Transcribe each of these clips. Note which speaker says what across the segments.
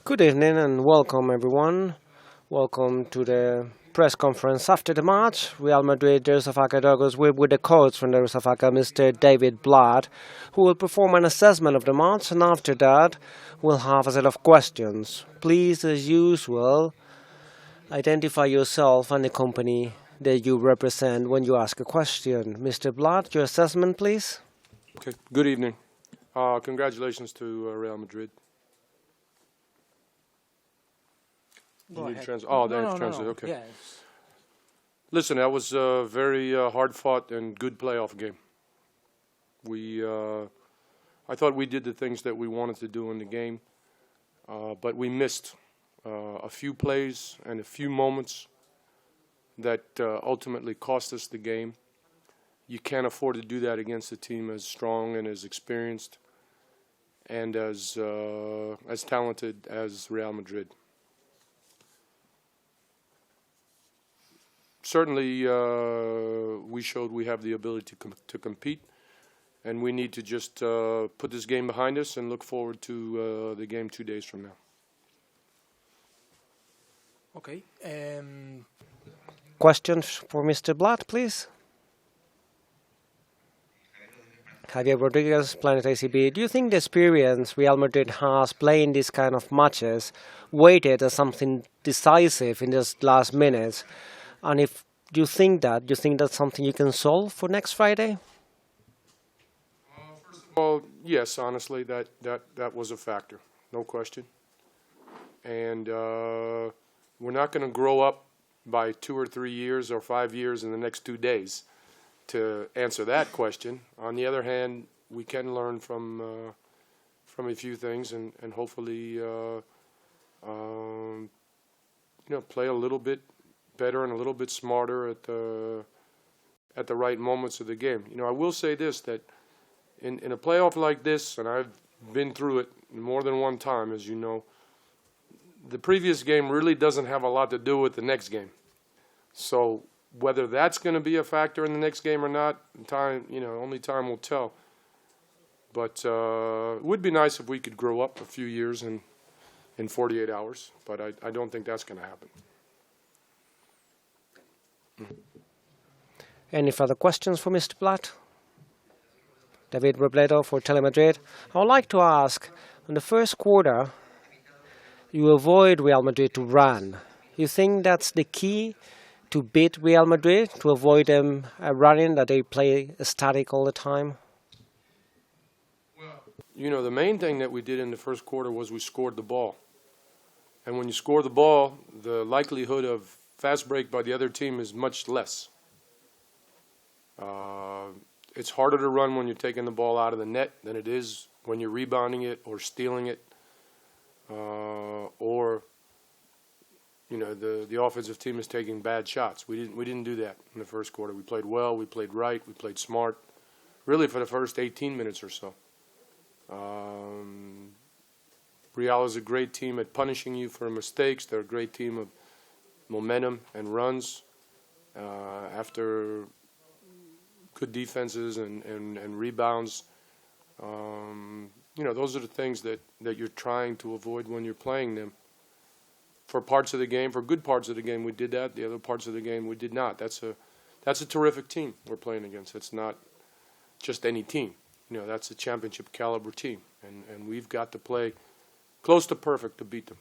Speaker 1: Good evening and welcome everyone. Welcome to the press conference after the match. Real Madrid, Darussafaka, Dogus. We're with the coach from Darussafaka, Mr. David Blatt, who will perform an assessment of the match, and after that we'll have a set of questions. Please, as usual, identify yourself and the company that you represent when you ask a question. Mr. Blatt, your assessment, please.
Speaker 2: Okay. Good evening. Congratulations to Real Madrid.
Speaker 3: Go ahead.
Speaker 2: Translate. Okay.
Speaker 3: Yeah.
Speaker 2: Listen, that was a very hard-fought and good playoff game. I thought we did the things that we wanted to do in the game, but we missed a few plays and a few moments that ultimately cost us the game. You can't afford to do that against a team as strong and as experienced and as talented as Real Madrid. Certainly, we showed we have the ability to compete, and we need to just put this game behind us and look forward to the game 2 days from now.
Speaker 3: Okay.
Speaker 1: Questions for Mr. Blatt, please. Javier Rodriguez, Planet ACB. Do you think the experience Real Madrid has playing these kind of matches weighted as something decisive in these last minutes? And if you think that's something you can solve for next Friday?
Speaker 2: First of all, yes, honestly, that was a factor, no question. And we're not going to grow up by 2 or 3 years or 5 years in the next 2 days to answer that question. On the other hand, we can learn from a few things and hopefully play a little bit better and a little bit smarter at the right moments of the game. I will say this, that in a playoff like this, and I've been through it more than one time, as you know, the previous game really doesn't have a lot to do with the next game. So whether that's going to be a factor in the next game or not, only time will tell. But it would be nice if we could grow up a few years in 48 hours, but I don't think that's going to happen.
Speaker 1: Any further questions for Mr. Blatt? David Robledo for Telemadrid. I would like to ask, in the first quarter, you avoid Real Madrid to run. You think that's the key to beat Real Madrid, to avoid them running, that they play static all the time?
Speaker 2: Well, the main thing that we did in the first quarter was we scored the ball. And when you score the ball, the likelihood of fast break by the other team is much less. It's harder to run when you're taking the ball out of the net than it is when you're rebounding it or stealing it, or the offensive team is taking bad shots. We didn't do that in the first quarter. We played well, we played right, we played smart, really for the first 18 minutes or so. Real is a great team at punishing you for mistakes. They're a great team of momentum and runs after good defenses and rebounds. Those are the things that you're trying to avoid when you're playing them. For parts of the game, for good parts of the game, we did that. The other parts of the game, we did not. That's a terrific team we're playing against. It's not just any team. That's a championship caliber team, and we've got to play close to perfect to beat them.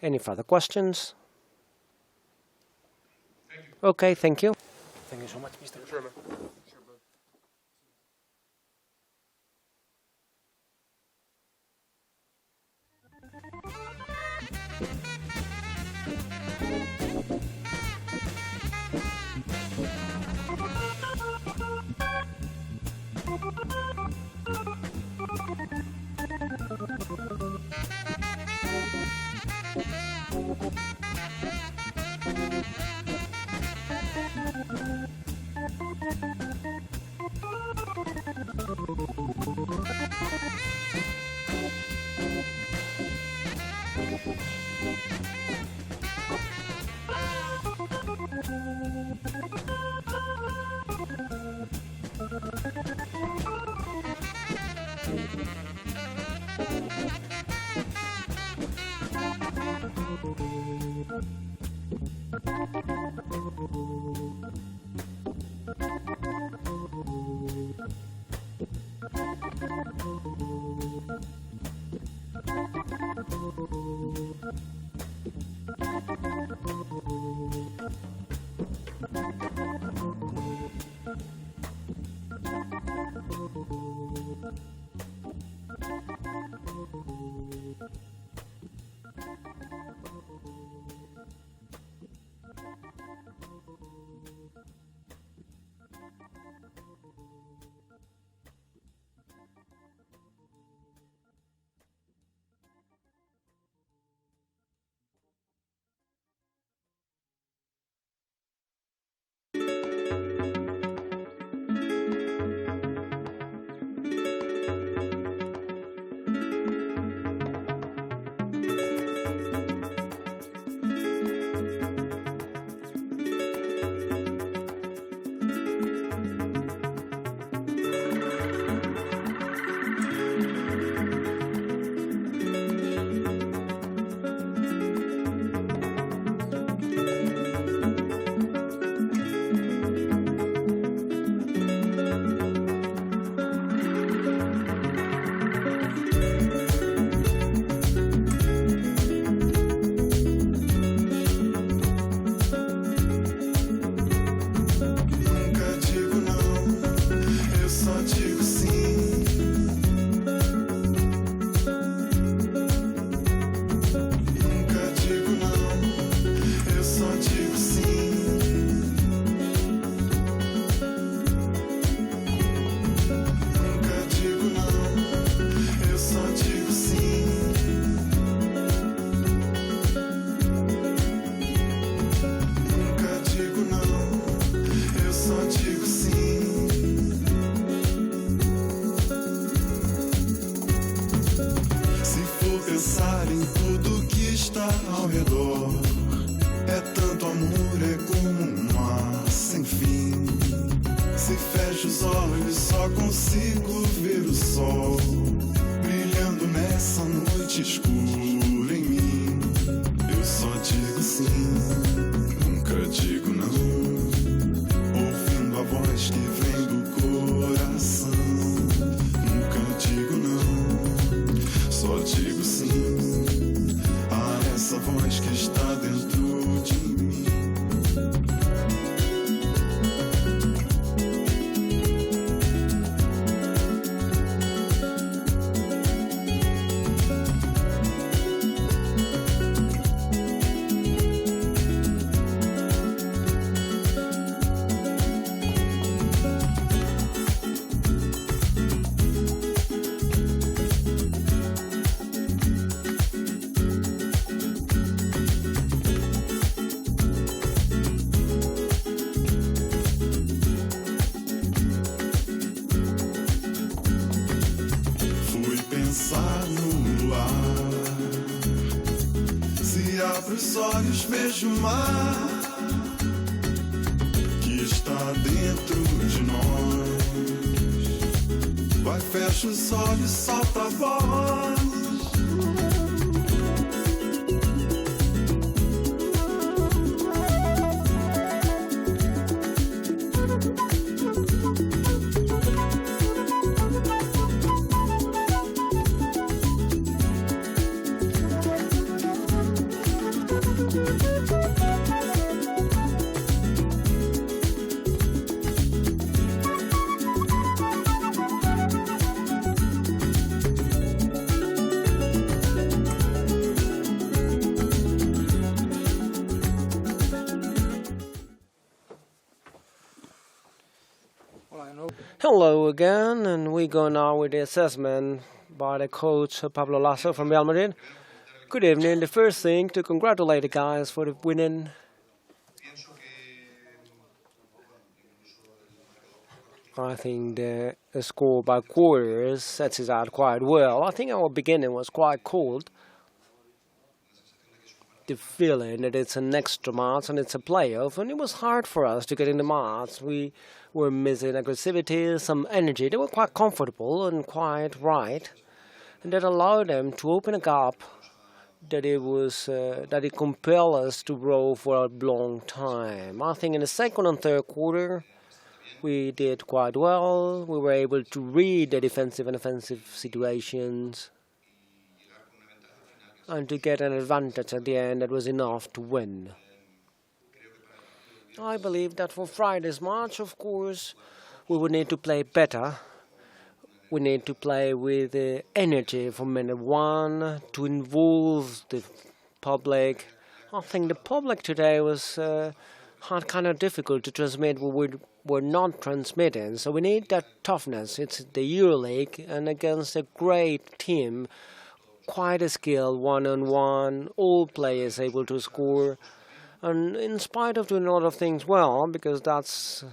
Speaker 1: Any further questions? Okay, thank you.
Speaker 3: Thank you so much, Mr.
Speaker 2: Sure, man.
Speaker 4: Vejo o mar que está dentro de nós. Vai, fecha os olhos, solta a voz.
Speaker 1: Hello again, and we go now with the assessment by the coach Pablo Lasso from Real Madrid. Good evening. The first thing to congratulate the guys for the winning. I think the score by quarters sets it out quite well. I think our beginning was quite cold. The feeling that it's an extra match and it's a playoff, and it was hard for us to get in the match. We were missing aggressivity, some energy. They were quite comfortable and quite right, and that allowed them to open a gap that it compelled us to row for a long time. I think in the second and third quarter we did quite well. We were able to read the defensive and offensive situations and to get an advantage at the end that was enough to win. I believe that for Friday's match, of course, we would need to play better. We need to play with energy from minute one to involve the public. I think the public today was had kind of difficult to transmit what we were not transmitting. So we need that toughness. It's the EuroLeague and against a great team, quite a skill, one-on-one, all players able to score. And in spite of doing a lot of things well, because that's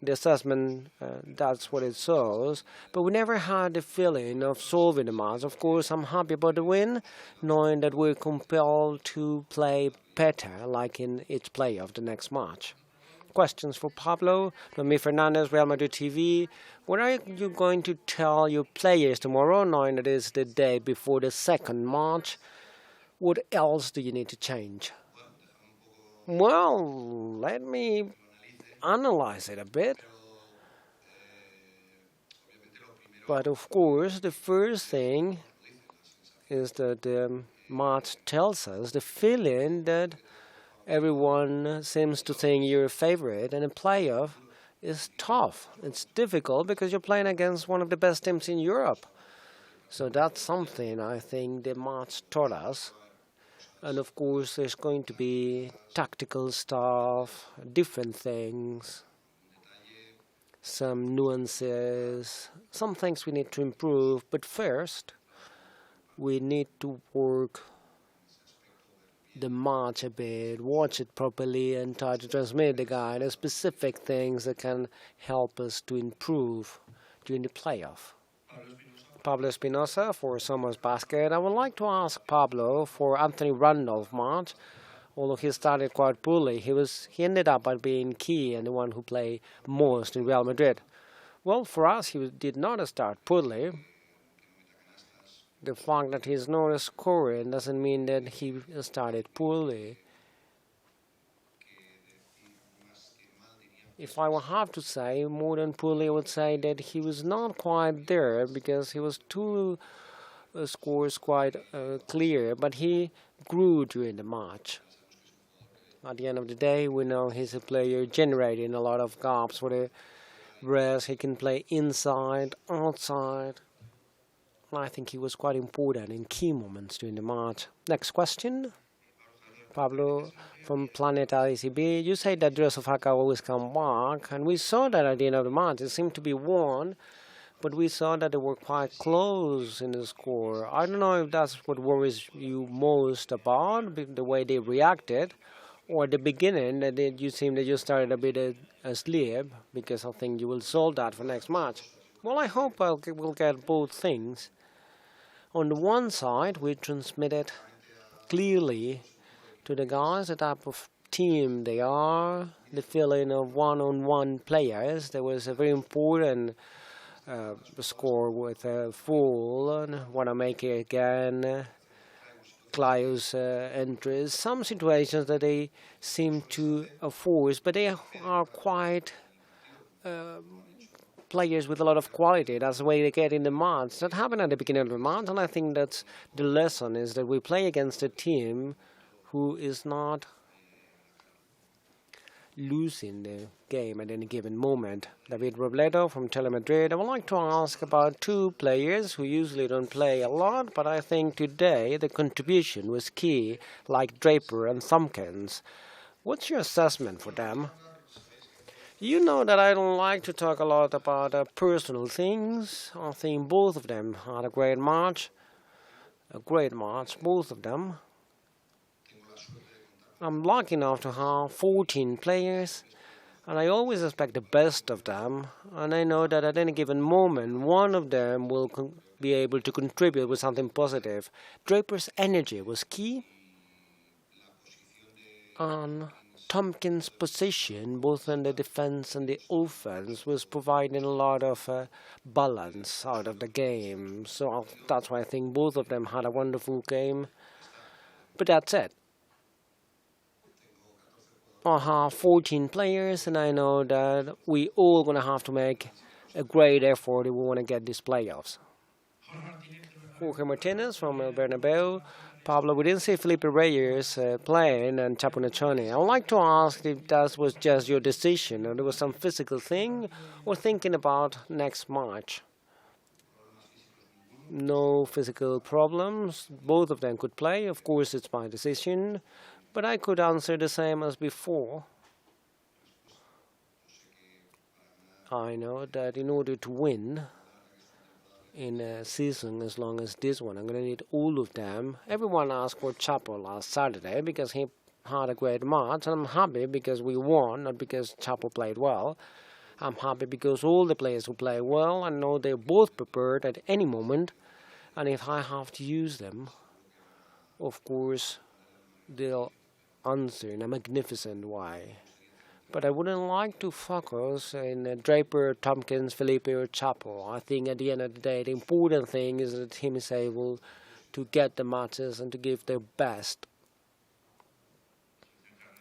Speaker 1: the assessment, that's what it shows, but we never had the feeling of solving the match. Of course, I'm happy about the win, knowing that we're compelled to play better, like in each play of the next match. Questions for Pablo, Noemi Fernandez, Real Madrid TV. What are you going to tell your players tomorrow, knowing that it's the day before the second match? What else do you need to change? Well, let me analyze it a bit. But of course, the first thing is that the match tells us the feeling that everyone seems to think you're a favorite, and a playoff is tough. It's difficult because you're playing against one of the best teams in Europe. So that's something I think the match taught us. And of course, there's going to be tactical stuff, different things, some nuances, some things we need to improve. But first, we need to work the match a bit, watch it properly, and try to transmit the guy the specific things that can help us to improve during the playoff. Pablo Espinosa for Somos Basket. I would like to ask Pablo for Anthony Randolph match. Although he started quite poorly, he ended up by being key and the one who played most in Real Madrid. Well, for us, he did not start poorly. The fact that he's not scoring doesn't mean that he started poorly. If I would have to say, more than poorly, I would say that he was not quite there because he was two scores quite clear, but he grew during the match. At the end of the day, we know he's a player generating a lot of gaps for the rest. He can play inside, outside. And I think he was quite important in key moments during the match. Next question. Pablo from Planeta ICB. You say that Darussafaka always come back, and we saw that at the end of the match. It seemed to be won, but we saw that they were quite close in the score. I don't know if that's what worries you most about, the way they reacted, or at the beginning that you seem that you started a bit asleep, because I think you will solve that for next match. Well, I hope we'll get both things. On the one side, we transmitted clearly to the guys the type of team they are, the feeling of one-on-one players. There was a very important score with Full, Wanamaker again, Clio's entries. Some situations that they seem to force, but they are quite players with a lot of quality. That's the way they get in the match. That happened at the beginning of the match, and I think that's the lesson, is that we play against a team who is not losing the game at any given moment. David Robledo from Telemadrid. I would like to ask about two players who usually don't play a lot, but I think today the contribution was key, like Draper and Thumpkins. What's your assessment for them? You know that I don't like to talk a lot about personal things. I think both of them had a great match, both of them. I'm lucky enough to have 14 players, and I always expect the best of them, and I know that at any given moment one of them will be able to contribute with something positive. Draper's energy was key, and Tompkins' position, both in the defense and the offense, was providing a lot of balance out of the game. So that's why I think both of them had a wonderful game. But that's it. I have 14 players, and I know that we all gonna have to make a great effort if we want to get these playoffs. Jorge Martinez from El Bernabeu. Pablo, we didn't see Felipe Reyes playing and Chapo Nachoni. I would like to ask if that was just your decision or there was some physical thing or thinking about next match. No physical problems. Both of them could play. Of course, it's my decision. But I could answer the same as before. I know that in order to win in a season as long as this one, I'm going to need all of them. Everyone asked for Chapo last Saturday because he had a great match. And I'm happy because we won, not because Chapo played well. I'm happy because all the players who play well, I know they're both prepared at any moment. And if I have to use them, of course, they'll answer in a magnificent way. But I wouldn't like to focus in Draper, Tompkins, Felipe, or Chapo. I think at the end of the day, the important thing is that the team is able to get the matches and to give their best.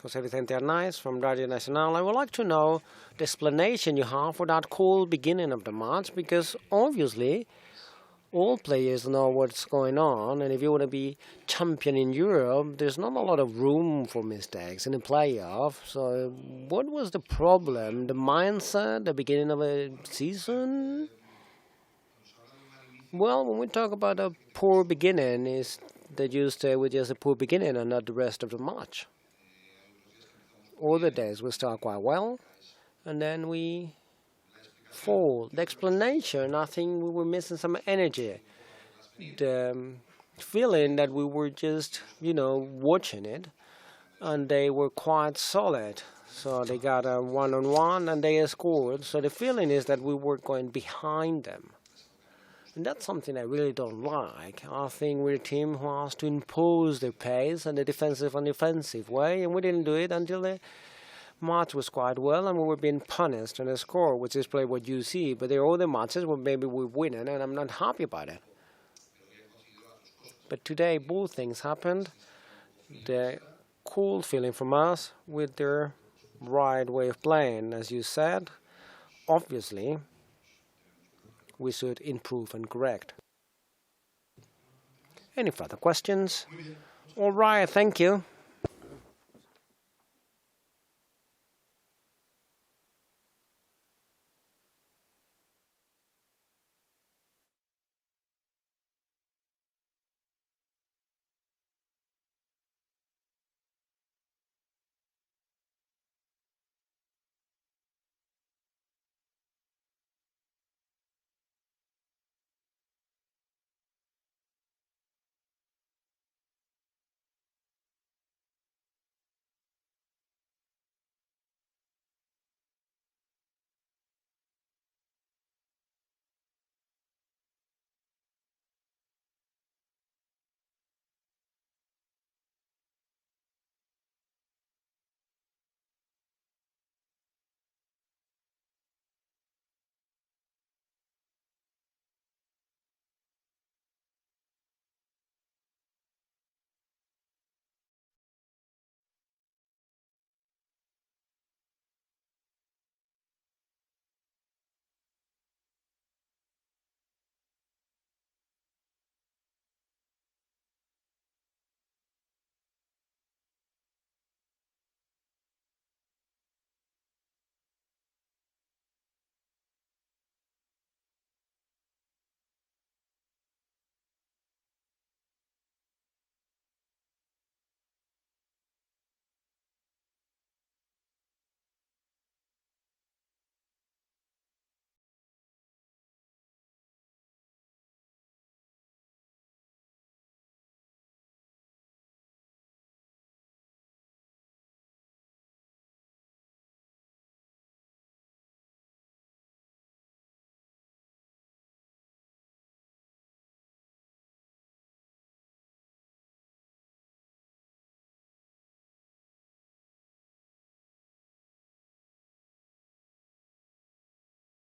Speaker 1: José Vicente Arnaiz from Radio Nacional. I would like to know the explanation you have for that cold beginning of the match, because obviously all players know what's going on, and if you want to be champion in Europe, there's not a lot of room for mistakes in the playoff. So what was the problem? The mindset, the beginning of a season? Well, when we talk about a poor beginning, is that you stay with just a poor beginning and not the rest of the match. Other days we start quite well, and then we fall. The explanation, I think we were missing some energy. The feeling that we were just, watching it, and they were quite solid. So they got a one-on-one and they scored. So the feeling is that we were going behind them. And that's something I really don't like. I think we're a team who has to impose their pace and the defensive and offensive way, and we didn't do it until the match was quite well, and we were being punished on the score, which is probably what you see. But there are other matches where maybe we're winning, and I'm not happy about it. But today, both things happened. The cool feeling from us with their right way of playing, as you said. Obviously, we should improve and correct. Any further questions? All right, thank you.